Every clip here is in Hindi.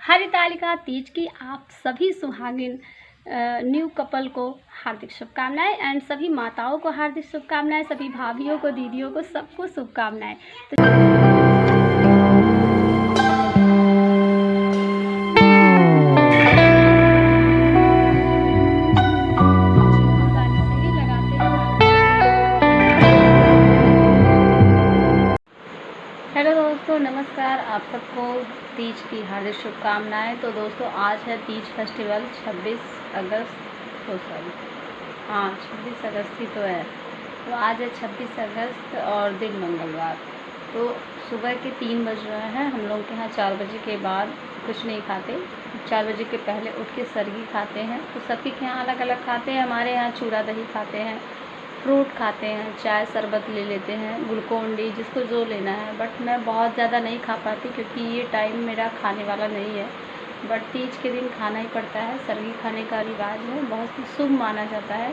हरितालिका तीज की आप सभी सुहागिन न्यू कपल को हार्दिक शुभकामनाएं एंड सभी माताओं को हार्दिक शुभकामनाएं, सभी भाभियों को, दीदियों को, सबको शुभकामनाएं। हेलो दोस्तों, नमस्कार। आप सबको तीज की हार्दिक शुभकामनाएं। तो दोस्तों, आज है तीज फेस्टिवल 26 अगस्त। हाँ, 26 अगस्त ही तो है। तो आज है 26 अगस्त और दिन मंगलवार। तो सुबह के 3 बज रहे हैं। हम लोग के यहाँ 4 बजे के बाद कुछ नहीं खाते। 4 बजे के पहले उठ के सरगी खाते हैं। तो सबके यहाँ अलग अलग खाते हैं। हमारे यहाँ चूड़ा दही खाते हैं, फ्रूट खाते हैं, चाय शरबत ले लेते हैं, ग्लूकोन डी, जिसको जो लेना है। बट मैं बहुत ज़्यादा नहीं खा पाती क्योंकि ये टाइम मेरा खाने वाला नहीं है। बट तीज के दिन खाना ही पड़ता है। सरगी खाने का रिवाज है, बहुत ही शुभ माना जाता है।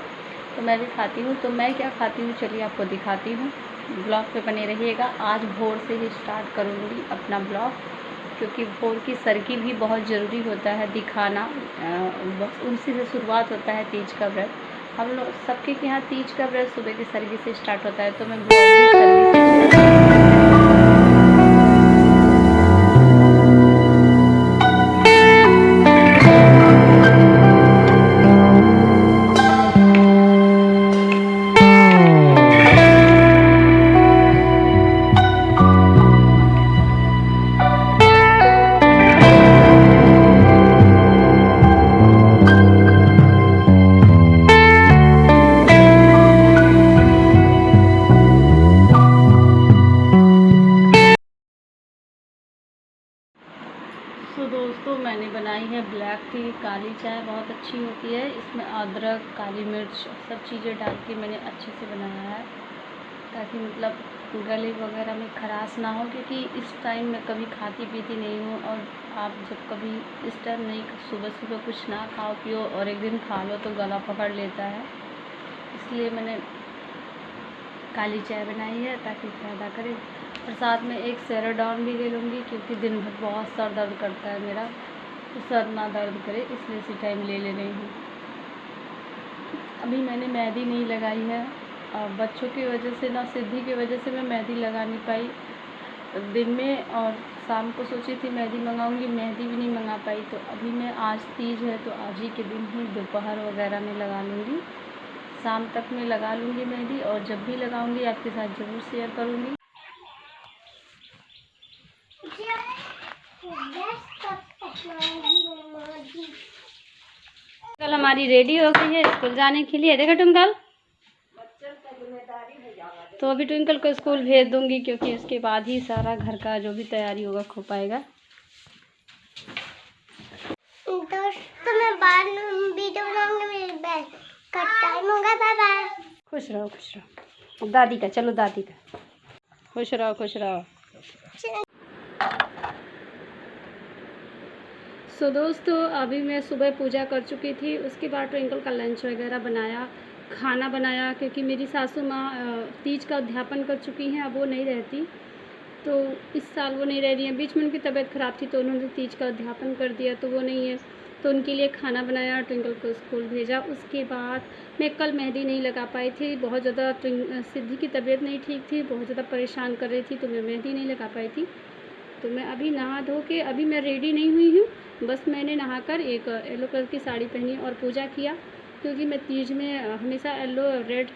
तो मैं भी खाती हूँ। तो मैं क्या खाती हूँ चलिए आपको दिखाती हूँ। ब्लॉग पे बने रहिएगा। आज भोर से ही स्टार्ट करूँगी अपना ब्लॉग, क्योंकि भोर की सरगी भी बहुत ज़रूरी होता है दिखाना। बस उनसे से शुरुआत होता है तीज का व्रत। हम लोग सबके यहाँ तीज का व्रत सुबह की सरगी से स्टार्ट होता है। तो मैं ब्लॉग भी सरगी से तो दोस्तों, मैंने बनाई है ब्लैक टी, काली चाय बहुत अच्छी होती है। इसमें अदरक, काली मिर्च सब चीज़ें डाल के मैंने अच्छे से बनाया है, ताकि मतलब गले वगैरह में खराश ना हो। क्योंकि इस टाइम मैं कभी खाती पीती नहीं हूँ, और आप जब कभी इस टाइम नहीं, सुबह सुबह कुछ ना खाओ पियो और एक दिन खा लो तो गला पकड़ लेता है। इसलिए मैंने काली चाय बनाई है ताकि फ़ायदा करे। और साथ में एक सेराडॉन भी ले लूँगी, क्योंकि दिन भर बहुत सर दर्द करता है मेरा, तो सर ना दर्द करे इसलिए इसी टाइम ले रही हूँ। अभी मैंने मेहंदी नहीं लगाई है, और बच्चों की वजह से ना, सिद्धि की वजह से मैं मेहंदी लगा नहीं पाई दिन में। और शाम को सोची थी मेहंदी मंगाऊंगी, मेहंदी भी नहीं मंगा पाई। तो अभी मैं, आज तीज है तो आज ही के दिन ही दोपहर वगैरह में लगा लूँगी, शाम तक मैं लगा लूँगी मेहंदी। और जब भी लगाऊंगी आपके साथ ज़रूर शेयर करूँगी। कल हमारी रेडी हो गई है स्कूल जाने के लिए। देखो ट्विंकल, तो अभी ट्विंकल को स्कूल भेज दूंगी, क्योंकि उसके बाद ही सारा घर का जो भी तैयारी होगा हो पाएगा। दोस्तों, मैं बाद में वीडियो बनाऊंगी, मेरे का टाइम होगा। Bye bye. खुश रहो, खुश रहो। दादी का, चलो दादी का। खुश रहो, खुश रहो। सो दोस्तों, अभी मैं सुबह पूजा कर चुकी थी। उसके बाद ट्विंकल का लंच वगैरह बनाया, खाना बनाया, क्योंकि मेरी सासू माँ तीज का अध्यापन कर चुकी हैं, अब वो नहीं रहती। तो इस साल वो नहीं रह रही हैं। बीच में उनकी तबीयत ख़राब थी तो उन्होंने तीज का अध्यापन कर दिया, तो वो नहीं है। तो उनके लिए खाना बनाया, ट्विंकल को स्कूल भेजा। उसके बाद मैं कल मेहंदी नहीं लगा पाई थी, बहुत ज़्यादा सिद्धि की तबीयत नहीं ठीक थी, बहुत ज़्यादा परेशान कर रही थी, तो मैं मेहंदी नहीं लगा पाई थी। तो मैं अभी नहा धो के, अभी मैं रेडी नहीं हुई हूँ। बस मैंने नहाकर एक येलो कलर की साड़ी पहनी और पूजा किया, क्योंकि मैं तीज में हमेशा येलो, रेड,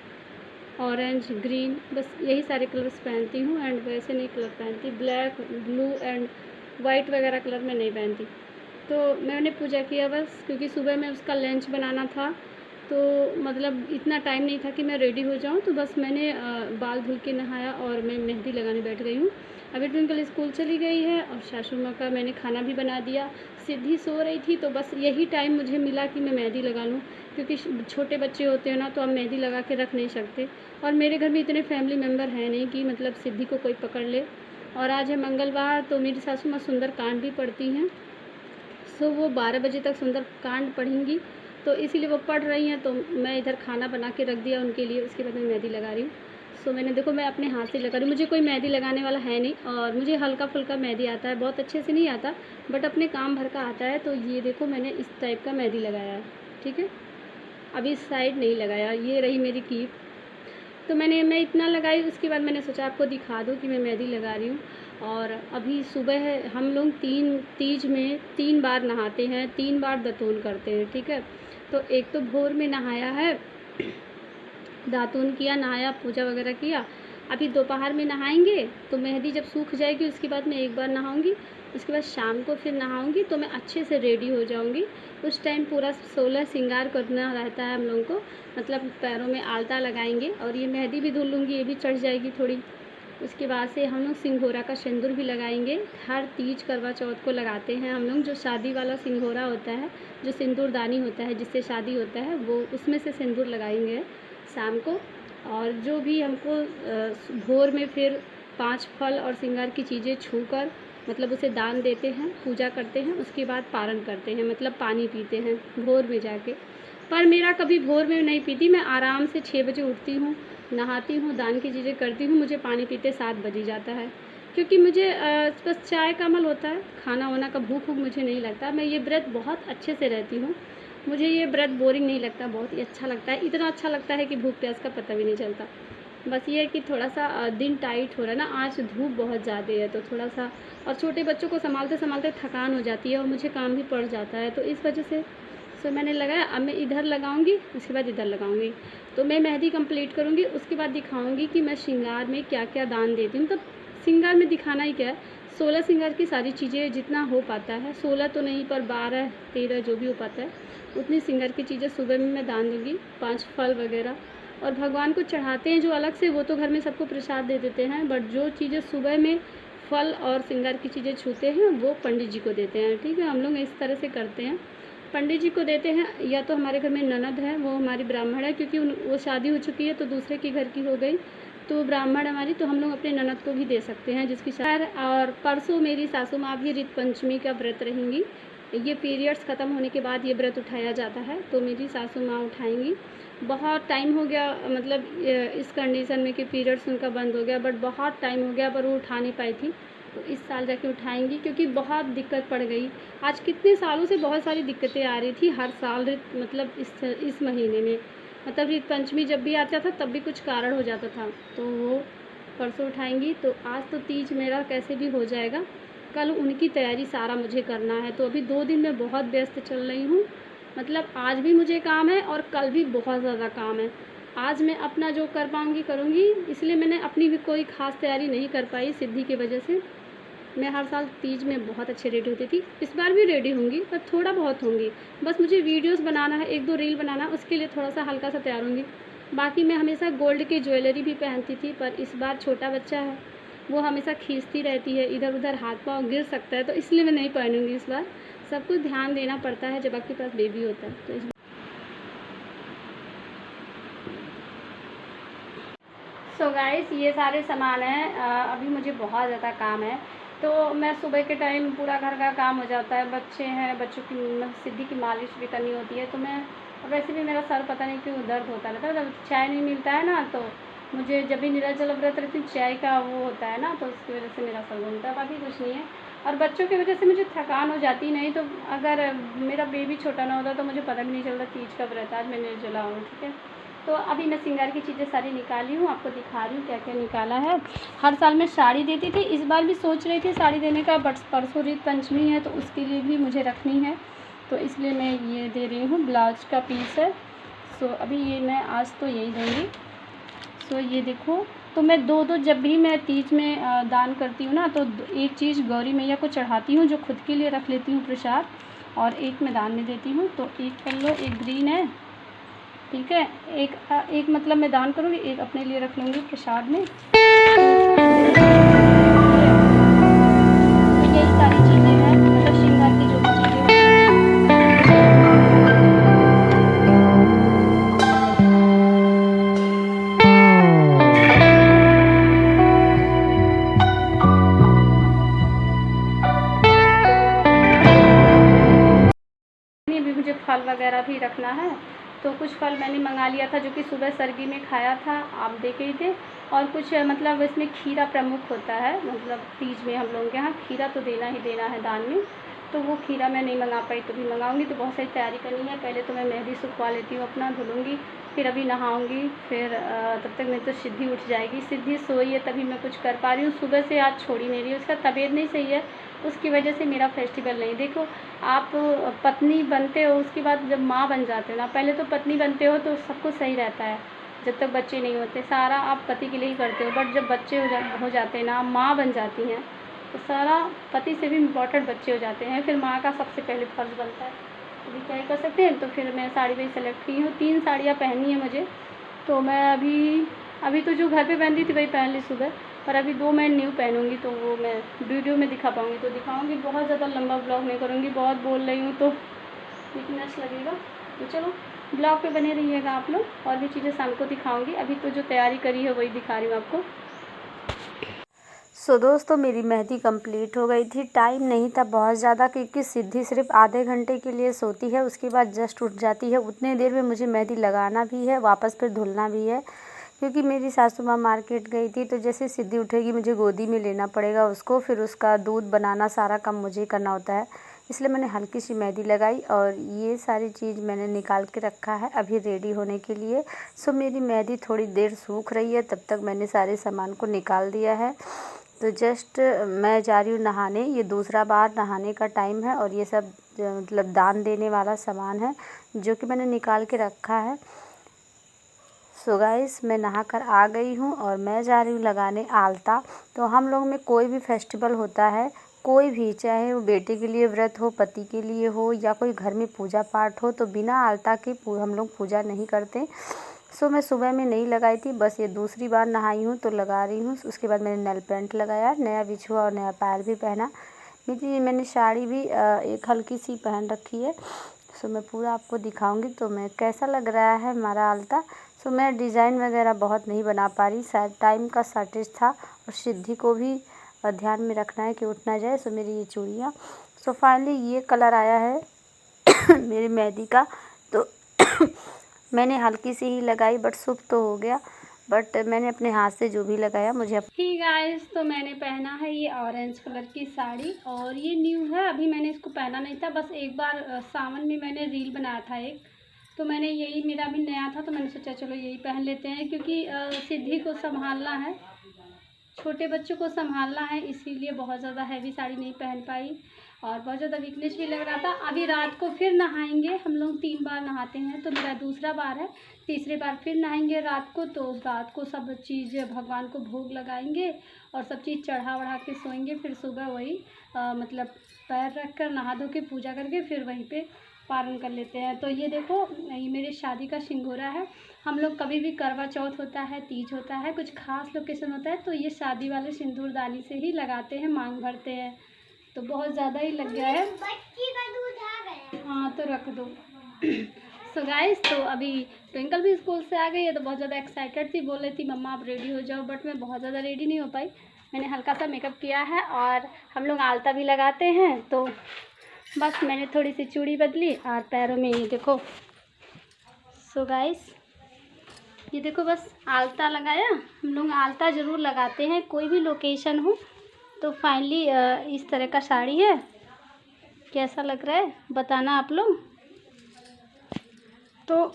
ऑरेंज, ग्रीन, बस यही सारे कलर्स पहनती हूँ। एंड वैसे नहीं कलर पहनती, ब्लैक, ब्लू एंड वाइट वगैरह कलर में नहीं पहनती। तो मैंने पूजा किया बस, क्योंकि सुबह में उसका लंच बनाना था, तो मतलब इतना टाइम नहीं था कि मैं रेडी हो जाऊँ। तो बस मैंने बाल धुल के नहाया और मैं मेहंदी लगाने बैठ गई हूँ। अभी ट्विंकल स्कूल चली गई है और सासू माँ का मैंने खाना भी बना दिया। सिद्धि सो रही थी, तो बस यही टाइम मुझे मिला कि मैं मेहंदी लगा लूँ, क्योंकि छोटे बच्चे होते हैं ना, तो हम मेहंदी लगा के रख नहीं सकते। और मेरे घर में इतने फैमिली मेम्बर हैं नहीं कि मतलब सिद्धि को कोई पकड़ ले। और आज है मंगलवार, तो मेरी सासू माँ सुंदर कांड भी पढ़ती हैं। सो वो 12 बजे तक सुंदर कांड पढ़ेंगी, तो इसीलिए वो पढ़ रही हैं। तो मैं इधर खाना बना के रख दिया उनके लिए, उसके बाद मैं मेहंदी लगा रही हूँ। सो मैंने देखो मैं अपने हाथ से लगा रही हूँ, मुझे कोई मेहंदी लगाने वाला है नहीं और मुझे हल्का फुल्का मेहंदी आता है, बहुत अच्छे से नहीं आता बट अपने काम भर का आता है। तो ये देखो मैंने इस टाइप का मेहंदी लगाया है, ठीक है। अभी इस साइड नहीं लगाया, ये रही मेरी कीप। तो मैं इतना लगाई, उसके बाद मैंने सोचा आपको दिखा दूँ कि मैं मेहंदी लगा रही हूँ। और अभी सुबह है, हम लोग तीज में 3 बार नहाते हैं, 3 बार दातून करते हैं, ठीक है। तो एक तो भोर में नहाया है, दातून किया, नहाया, पूजा वगैरह किया। अभी दोपहर में नहाएंगे तो मेहंदी जब सूख जाएगी उसके बाद मैं एक बार नहाऊंगी, उसके बाद शाम को फिर नहाऊंगी तो मैं अच्छे से रेडी हो जाऊंगी। उस टाइम पूरा 16 श्रृंगार करना रहता है हम लोगों को, मतलब पैरों में आलता लगाएंगे और ये मेहंदी भी धुल लूँगी, ये भी चढ़ जाएगी थोड़ी। उसके बाद से हम लोग सिंघोरा का सिंदूर भी लगाएंगे। हर तीज करवा चौथ को लगाते हैं हम लोग, जो शादी वाला सिंघोरा होता है, जो सिंदूरदानी होता है जिससे शादी होता है, वो उसमें से सिंदूर लगाएंगे शाम को। और जो भी हमको भोर में फिर 5 फल और श्रृंगार की चीज़ें छूकर मतलब उसे दान देते हैं, पूजा करते हैं, उसके बाद पारण करते हैं, मतलब पानी पीते हैं भोर में जाके। पर मेरा कभी भोर में नहीं पीती, मैं आराम से 6 बजे उठती हूँ, नहाती हूँ, दान की चीज़ें करती हूँ, मुझे पानी पीते 7 बज ही जाता है। क्योंकि मुझे बस चाय का अमल होता है, खाना वाना का भूख मुझे नहीं लगता। मैं ये व्रत बहुत अच्छे से रहती हूँ, मुझे ये व्रत बोरिंग नहीं लगता, बहुत ही अच्छा लगता है। इतना अच्छा लगता है कि भूख प्यास का पता भी नहीं चलता। बस ये है कि थोड़ा सा दिन टाइट हो रहा है ना, आज धूप बहुत ज़्यादा है तो थोड़ा सा, और छोटे बच्चों को संभालते संभालते थकान हो जाती है और मुझे काम भी पड़ जाता है, तो इस वजह से सो मैंने लगाया। अब मैं इधर लगाऊंगी, उसके बाद इधर लगाऊंगी, तो मैं मेहंदी कंप्लीट करूंगी, उसके बाद दिखाऊंगी कि मैं श्रृंगार में क्या क्या दान देती हूँ। मतलब श्रृंगार में दिखाना ही क्या है, 16 श्रृंगार की सारी चीज़ें जितना हो पाता है, 16 तो नहीं पर 12 13 जो भी हो पाता है उतनी श्रृंगार की चीज़ें सुबह में मैं दान दूँगी, 5 फल वगैरह। और भगवान को चढ़ाते हैं जो अलग से, वो तो घर में सबको प्रसाद दे देते हैं, बट जो चीज़ें सुबह में फल और श्रृंगार की चीज़ें छूते हैं वो पंडित जी को देते हैं, ठीक है। हम लोग इस तरह से करते हैं, पंडित जी को देते हैं। या तो हमारे घर में ननद है, वो हमारी ब्राह्मण है, क्योंकि वो शादी हो चुकी है तो दूसरे के घर की हो गई, तो ब्राह्मण हमारी, तो हम लोग अपने ननद को भी दे सकते हैं जिसकी शादी। और परसों मेरी सासू माँ भी ऋत पंचमी का व्रत रहेंगी, ये पीरियड्स ख़त्म होने के बाद ये व्रत उठाया जाता है, तो मेरी सासू माँ उठाएंगी। बहुत टाइम हो गया, मतलब इस कंडीशन में कि पीरियड्स उनका बंद हो गया, बट बहुत टाइम हो गया पर वो उठा नहीं पाई थी, तो इस साल जाके उठाएंगी क्योंकि बहुत दिक्कत पड़ गई। आज कितने सालों से बहुत सारी दिक्कतें आ रही थी हर साल मतलब इस महीने में, मतलब ऋत पंचमी जब भी आता था तब भी कुछ कारण हो जाता था, तो वो परसों उठाएंगी। तो आज तो तीज मेरा कैसे भी हो जाएगा, कल उनकी तैयारी सारा मुझे करना है, तो अभी 2 दिन में बहुत व्यस्त चल रही हूँ। मतलब आज भी मुझे काम है और कल भी बहुत ज़्यादा काम है। आज मैं अपना जो कर पाऊँगी करूँगी, इसलिए मैंने अपनी भी कोई ख़ास तैयारी नहीं कर पाई सिद्धि की वजह से। मैं हर साल तीज में बहुत अच्छे रेडी होती थी, इस बार भी रेडी होंगी पर थोड़ा बहुत होंगी, बस मुझे वीडियोस बनाना है, 1-2 रील बनाना है, उसके लिए थोड़ा सा हल्का सा तैयार होंगी। बाकी मैं हमेशा गोल्ड की ज्वेलरी भी पहनती थी, पर इस बार छोटा बच्चा है, वो हमेशा खींचती रहती है, इधर उधर हाथ पाँव गिर सकता है, तो इसलिए मैं नहीं पहनूँगी इस बार। सब कुछ ध्यान देना पड़ता है जब आपके पास बेबी होता है, तो इस सो गाइस ये सारे सामान हैं। अभी मुझे बहुत ज़्यादा काम है, तो मैं सुबह के टाइम पूरा घर का काम हो जाता है, बच्चे हैं, बच्चों की सिद्धि की मालिश भी करनी होती है, तो मैं वैसे भी मेरा सर पता नहीं क्यों दर्द होता रहता है, जब चाय नहीं मिलता है ना, तो मुझे जब भी निर्जल व्रत रहती हूँ चाय का वो होता है ना, तो उसकी वजह से मेरा सर घूमता है, बाकी कुछ नहीं है। और बच्चों की वजह से मुझे थकान हो जाती नहीं, तो अगर मेरा बेबी छोटा ना होता तो मुझे पता भी नहीं चलता तीज का व्रत आज मैं निर्जला हूँ, ठीक है। तो अभी मैं श्रृंगार की चीज़ें सारी निकाली हूँ, आपको दिखा रही हूँ क्या क्या निकाला है। हर साल मैं साड़ी देती थी, इस बार भी सोच रही थी साड़ी देने का, बट परसों ऋत पंचमी है तो उसके लिए भी मुझे रखनी है, तो इसलिए मैं ये दे रही हूँ, ब्लाउज का पीस है। सो अभी ये मैं आज तो यही दूँगी। सो ये देखो, तो मैं दो जब भी मैं तीज में दान करती हूँ ना, तो एक चीज़ गौरी मैया को चढ़ाती हूँ जो खुद के लिए रख लेती हूँ प्रसाद, और एक मैं दान में देती हूँ। तो एक कर लो, एक ग्रीन है, ठीक है, एक मतलब मैं दान करूँगी, एक अपने लिए रख लूँगी प्रसाद में। तो यही सारी चीज़ें हैं, मतलब श्रृंगार की जो भी चीज़ें भी मुझे फल वगैरह भी रखना है, तो कुछ फल मैंने मंगा लिया था जो कि सुबह सर्दी में खाया था, आप देख ही थे। और कुछ मतलब इसमें खीरा प्रमुख होता है, मतलब तीज में हम लोगों के यहाँ खीरा तो देना ही देना है दान में। तो वो खीरा मैं नहीं मंगा पाई, तो भी मंगाऊंगी। तो बहुत सारी तैयारी करनी है। पहले तो मैं मेहंदी सुखवा लेती हूँ अपना, धुलूँगी, फिर अभी नहाऊंगी, फिर तब तक नहीं तो सिद्धि उठ जाएगी। सिद्धि सोई है तभी मैं कुछ कर पा रही हूँ। सुबह से आज छोड़ ही नहीं रही हूँ, उसका तबीयत नहीं सही है, उसकी वजह से मेरा फेस्टिवल नहीं। देखो, आप पत्नी बनते हो, उसके बाद जब माँ बन जाते हो ना, पहले तो पत्नी बनते हो तो सब कुछ सही रहता है, जब तक बच्चे नहीं होते सारा आप पति के लिए ही करते हो। बट जब बच्चे हो जाते हैं ना, माँ बन जाती हैं, तो सारा पति से भी इम्पोर्टेंट बच्चे हो जाते हैं, फिर माँ का सबसे पहले फ़र्ज़ बनता है। अभी क्या ही कर सकते हैं। तो फिर मैं साड़ी वही सेलेक्ट की हूँ, 3 साड़ियाँ पहननी है मुझे। तो मैं अभी तो जो घर पे पहनती थी वही पहन ली सुबह, पर अभी 2 मैं न्यू पहनूँगी, तो वो मैं वीडियो में दिखा पाऊँगी तो दिखाऊँगी। बहुत ज़्यादा लंबा ब्लॉग नहीं करूँगी, बहुत बोल रही हूँ तो वीकनेस लगेगा। तो चलो ब्लॉग पे बने रहिएगा आप लोग, और भी चीज़ें शाम को दिखाऊँगी। अभी तो जो तैयारी करी है वही दिखा रही हूँ आपको। सो दोस्तों, मेरी मेहंदी कंप्लीट हो गई थी। टाइम नहीं था बहुत ज़्यादा, क्योंकि सिद्धि सिर्फ आधे घंटे के लिए सोती है, उसके बाद जस्ट उठ जाती है। उतने देर में मुझे मेहंदी लगाना भी है, वापस फिर धुलना भी है, क्योंकि मेरी सासू माँ मार्केट गई थी। तो जैसे सिद्धि उठेगी मुझे गोदी में लेना पड़ेगा उसको, फिर उसका दूध बनाना सारा काम मुझे करना होता है, इसलिए मैंने हल्की सी मेहंदी लगाई। और ये सारी चीज़ मैंने निकाल के रखा है अभी रेडी होने के लिए। सो मेरी मेहंदी थोड़ी देर सूख रही है, तब तक मैंने सारे सामान को निकाल दिया है। तो जस्ट मैं जा रही हूँ नहाने, ये दूसरा बार नहाने का टाइम है, और ये सब मतलब दान देने वाला सामान है जो कि मैंने निकाल के रखा है। सो गाइस, मैं नहा कर आ गई हूँ और मैं जा रही हूँ लगाने आलता। तो हम लोग में कोई भी फेस्टिवल होता है, कोई भी, चाहे वो बेटे के लिए व्रत हो, पति के लिए हो, या कोई घर में पूजा पाठ हो, तो बिना आलता के हम लोग पूजा नहीं करते। सो मैं सुबह में नहीं लगाई थी, बस ये दूसरी बार नहाई हूँ तो लगा रही हूँ। उसके बाद मैंने नेल पेंट लगाया, नया बिछुआ और नया पायल भी पहना। मैंने साड़ी भी एक हल्की सी पहन रखी है। सो मैं पूरा आपको दिखाऊंगी तो मैं कैसा लग रहा है हमारा आलता। सो मैं डिज़ाइन वगैरह बहुत नहीं बना पा रही, शायद टाइम का शॉर्टेज था, और सिद्धि को भी ध्यान में रखना है कि उठ ना जाए। सो मेरी ये चूड़ियाँ, सो फाइनली ये कलर आया है मेरी मेहंदी का। तो मैंने हल्की सी ही लगाई, बट शुभ तो हो गया। बट मैंने अपने हाथ से जो भी लगाया मुझे ही गाइस, तो मैंने पहना है ये ऑरेंज कलर की साड़ी, और ये न्यू है, अभी मैंने इसको पहना नहीं था। बस एक बार सावन में मैंने रील बनाया था एक, तो मैंने यही, मेरा भी नया था तो मैंने सोचा चलो यही पहन लेते हैं, क्योंकि सिद्धि को संभालना है, छोटे बच्चों को संभालना है, इसीलिए बहुत ज़्यादा हैवी साड़ी नहीं पहन पाई, और बहुत ज़्यादा वीकनेस भी लग रहा था। अभी रात को फिर नहाएंगे, हम लोग 3 बार नहाते हैं, तो मेरा दूसरा बार है। तीसरे बार फिर नहाएंगे रात को, तो रात को सब चीज़ भगवान को भोग लगाएंगे और सब चीज़ चढ़ा वढ़ा के सोएंगे। फिर सुबह वही मतलब पैर रख कर नहा धो के पूजा करके फिर वहीं पे पारण कर लेते हैं। तो ये देखो, ये मेरे शादी का सिंगोरा है। हम लोग कभी भी करवा चौथ होता है, तीज होता है, कुछ खास लोकेशन होता है, तो ये शादी वाले सिंदूरदानी से ही लगाते हैं, मांग भरते हैं। तो बहुत ज़्यादा ही लग गया है। बच्ची का दूध आ गया। हाँ, तो रख दो। सो गाइस, तो अभी ट्विंकल भी स्कूल से आ गई है, तो बहुत ज़्यादा एक्साइटेड थी, बोल रही थी मम्मा आप रेडी हो जाओ, बट मैं बहुत ज़्यादा रेडी नहीं हो पाई। मैंने हल्का सा मेकअप किया है, और हम लोग आलता भी लगाते हैं, तो बस मैंने थोड़ी सी चूड़ी बदली, और पैरों में ये देखो। सो गाइस, ये देखो, बस आलता लगाया। हम लोग आलता ज़रूर लगाते हैं कोई भी लोकेशन हो। तो फाइनली इस तरह का साड़ी है, कैसा लग रहा है बताना आप लोग। तो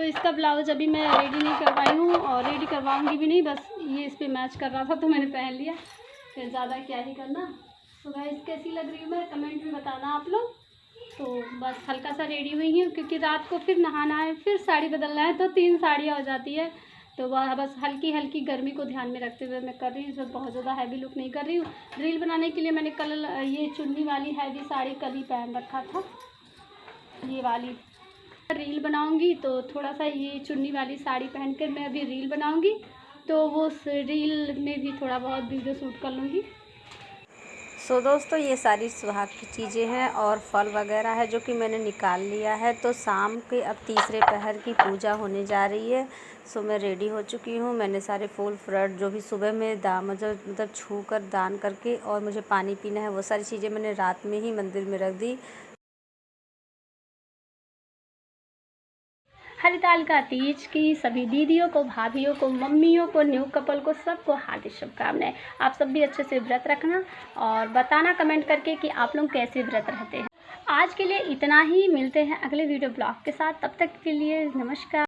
इसका ब्लाउज अभी मैं रेडी नहीं करवाई हूँ, और रेडी करवाऊँगी भी नहीं, बस ये इस पर मैच कर रहा था तो मैंने पहन लिया, फिर ज़्यादा क्या ही करना। तो गाइस, कैसी लग रही हूँ मैं कमेंट में बताना आप लोग। तो बस हल्का सा रेडी हुई हूँ, क्योंकि रात को फिर नहाना है, फिर साड़ी बदलना है, तो 3 साड़ियाँ हो जाती है। तो वह बस हल्की हल्की गर्मी को ध्यान में रखते हुए मैं कर रही हूँ, बहुत ज़्यादा हैवी लुक नहीं कर रही हूँ। रील बनाने के लिए मैंने कल ये चुन्नी वाली हैवी साड़ी कल ही पहन रखा था, ये वाली। रील बनाऊंगी तो थोड़ा सा ये चुन्नी वाली साड़ी पहनकर मैं अभी रील बनाऊंगी, तो वो रील में भी थोड़ा बहुत वीडियो शूट कर लूँगी। सो दोस्तों, ये सारी सुहाग की चीज़ें हैं और फल वगैरह है जो कि मैंने निकाल लिया है। तो शाम के अब तीसरे पहर की पूजा होने जा रही है। सो मैं रेडी हो चुकी हूँ। मैंने सारे फूल फ्रूट जो भी सुबह में मतलब छू कर दान करके, और मुझे पानी पीना है, वो सारी चीज़ें मैंने रात में ही मंदिर में रख दी। हरितालिका तीज की सभी दीदियों को, भाभियों को, मम्मियों को, न्यू कपल को, सबको हार्दिक शुभकामनाएं। आप सब भी अच्छे से व्रत रखना और बताना कमेंट करके कि आप लोग कैसे व्रत रहते हैं। आज के लिए इतना ही, मिलते हैं अगले वीडियो ब्लॉग के साथ। तब तक के लिए नमस्कार।